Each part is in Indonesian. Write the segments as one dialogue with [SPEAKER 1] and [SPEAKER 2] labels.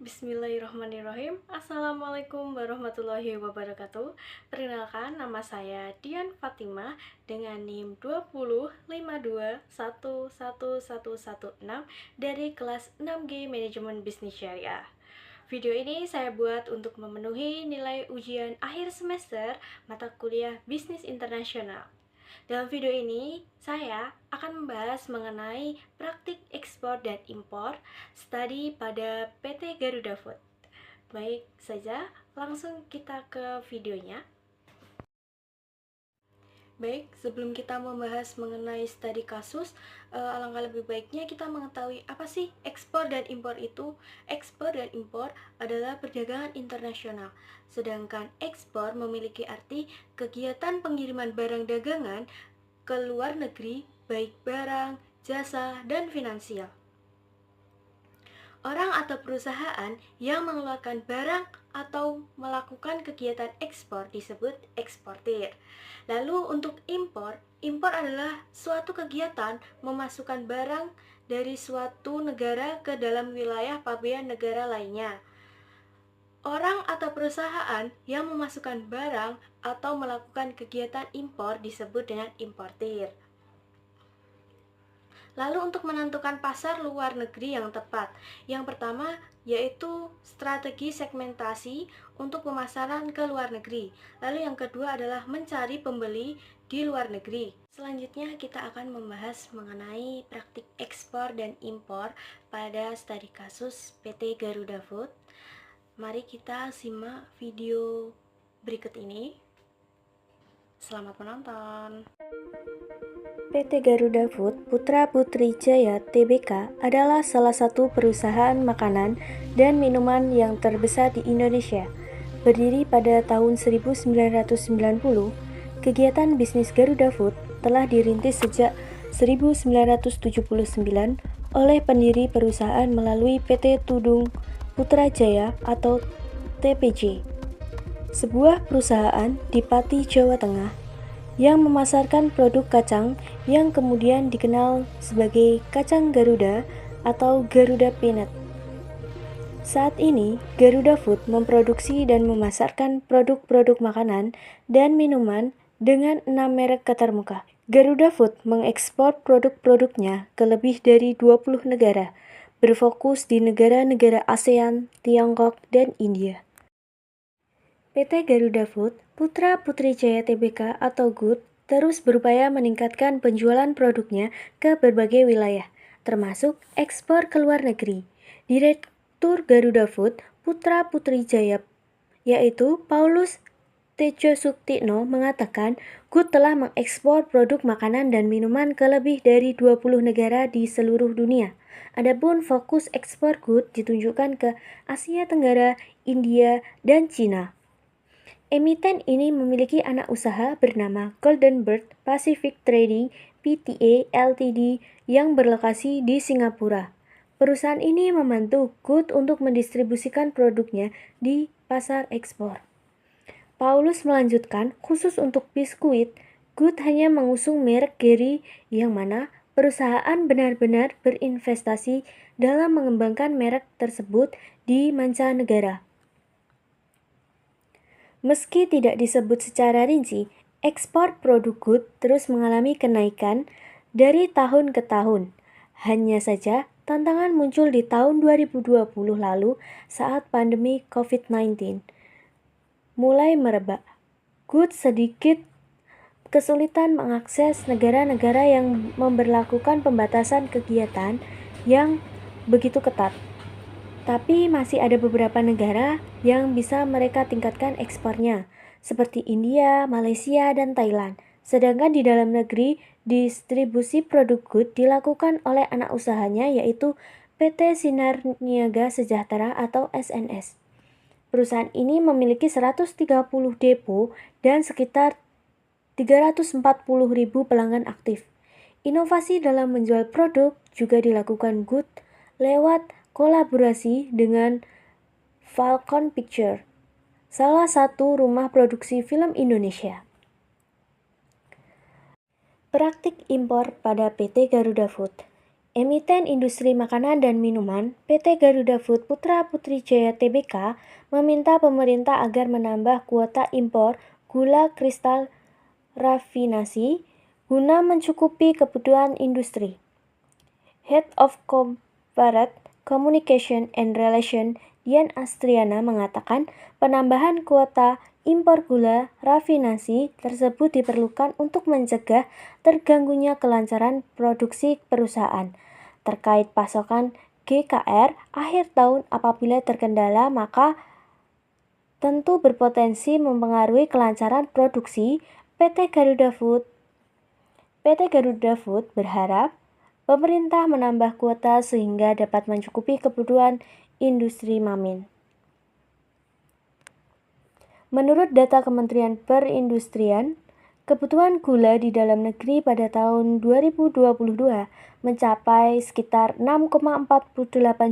[SPEAKER 1] Bismillahirrahmanirrahim. Assalamualaikum warahmatullahi wabarakatuh. Perkenalkan, nama saya Dian Fatimah dengan NIM 205211116 dari kelas 6G Manajemen Bisnis Syariah. Video ini saya buat untuk memenuhi nilai ujian akhir semester mata kuliah Bisnis Internasional. Dalam video ini, saya akan membahas mengenai praktik ekspor dan impor studi pada PT Garuda Food. Baik saja, langsung kita ke videonya. Baik, sebelum kita membahas mengenai studi kasus, alangkah lebih baiknya kita mengetahui apa sih ekspor dan impor itu. Ekspor dan impor adalah perdagangan internasional, sedangkan ekspor memiliki arti kegiatan pengiriman barang dagangan ke luar negeri, baik barang, jasa, dan finansial. Orang atau perusahaan yang mengeluarkan barang atau melakukan kegiatan ekspor disebut eksportir. Lalu untuk impor, impor adalah suatu kegiatan memasukkan barang dari suatu negara ke dalam wilayah pabean negara lainnya. Orang atau perusahaan yang memasukkan barang atau melakukan kegiatan impor disebut dengan importir. Lalu untuk menentukan pasar luar negeri yang tepat, yang pertama yaitu strategi segmentasi untuk pemasaran ke luar negeri. Lalu yang kedua adalah mencari pembeli di luar negeri. Selanjutnya kita akan membahas mengenai praktik ekspor dan impor pada studi kasus PT Garuda Food. Mari kita simak video berikut ini. Selamat menonton. PT Garuda Food Putra Putri Jaya Tbk adalah salah satu perusahaan makanan dan minuman yang terbesar di Indonesia. Berdiri pada tahun 1990, kegiatan bisnis Garuda Food telah dirintis sejak 1979 oleh pendiri perusahaan melalui PT Tudung Putra Jaya atau TPJ, sebuah perusahaan di Pati, Jawa Tengah yang memasarkan produk kacang yang kemudian dikenal sebagai kacang Garuda atau Garuda Peanut. Saat ini, Garuda Food memproduksi dan memasarkan produk-produk makanan dan minuman dengan 6 merek ketermuka. Garuda Food mengekspor produk-produknya ke lebih dari 20 negara, berfokus di negara-negara ASEAN, Tiongkok, dan India. PT Garuda Food Putra Putri Jaya Tbk atau GUT terus berupaya meningkatkan penjualan produknya ke berbagai wilayah, termasuk ekspor ke luar negeri. Direktur Garuda Food Putra Putri Jaya, yaitu Paulus Tejo Suktikno, mengatakan GUT telah mengekspor produk makanan dan minuman ke lebih dari 20 negara di seluruh dunia. Adapun fokus ekspor GUT ditunjukkan ke Asia Tenggara, India, dan Cina. Emiten ini memiliki anak usaha bernama Golden Bird Pacific Trading Pte Ltd yang berlokasi di Singapura. Perusahaan ini membantu GUT untuk mendistribusikan produknya di pasar ekspor. Paulus melanjutkan, khusus untuk biskuit, GUT hanya mengusung merek Gary yang mana perusahaan benar-benar berinvestasi dalam mengembangkan merek tersebut di mancanegara. Meski tidak disebut secara rinci, ekspor produk GUT terus mengalami kenaikan dari tahun ke tahun. Hanya saja, tantangan muncul di tahun 2020 lalu saat pandemi COVID-19 mulai merebak. GUT sedikit kesulitan mengakses negara-negara yang memberlakukan pembatasan kegiatan yang begitu ketat. Tapi masih ada beberapa negara yang bisa mereka tingkatkan ekspornya, seperti India, Malaysia, dan Thailand. Sedangkan di dalam negeri, distribusi produk GUT dilakukan oleh anak usahanya yaitu PT Sinar Niaga Sejahtera atau SNS. Perusahaan ini memiliki 130 depo dan sekitar 340.000 pelanggan aktif. Inovasi dalam menjual produk juga dilakukan GUT lewat kolaborasi dengan Falcon Pictures, salah satu rumah produksi film Indonesia. Praktik impor pada PT Garuda Food. Emiten industri makanan dan minuman, PT Garuda Food Putra Putri Jaya Tbk meminta pemerintah agar menambah kuota impor gula kristal rafinasi guna mencukupi kebutuhan industri. Head of Corporate Communication and Relation Dian Astriana mengatakan penambahan kuota impor gula rafinasi tersebut diperlukan untuk mencegah terganggunya kelancaran produksi perusahaan. Terkait pasokan GKR akhir tahun apabila terkendala maka tentu berpotensi mempengaruhi kelancaran produksi. PT Garuda Food berharap pemerintah menambah kuota sehingga dapat mencukupi kebutuhan industri Mamin. Menurut data Kementerian Perindustrian, kebutuhan gula di dalam negeri pada tahun 2022 mencapai sekitar 6,48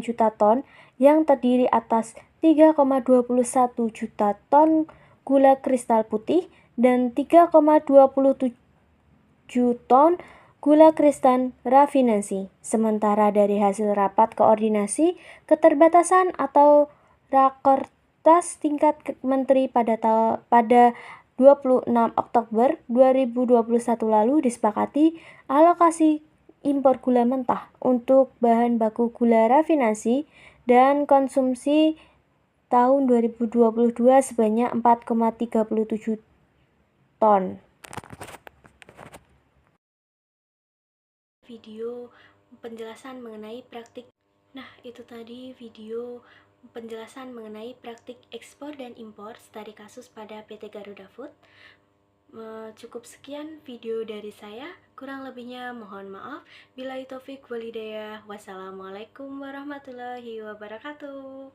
[SPEAKER 1] juta ton yang terdiri atas 3,21 juta ton gula kristal putih dan 3,27 ton gula kristal rafinasi. Sementara dari hasil rapat koordinasi keterbatasan atau Rakortas tingkat Menteri pada 26 Oktober 2021 lalu disepakati alokasi impor gula mentah untuk bahan baku gula rafinasi dan konsumsi tahun 2022 sebanyak 4,37 ton. Video penjelasan mengenai praktik. Nah, itu tadi video penjelasan mengenai praktik ekspor dan impor studi kasus pada PT Garuda Food. Cukup sekian video dari saya, kurang lebihnya mohon maaf. Billahi taufik walhidayah. Wassalamualaikum warahmatullahi wabarakatuh.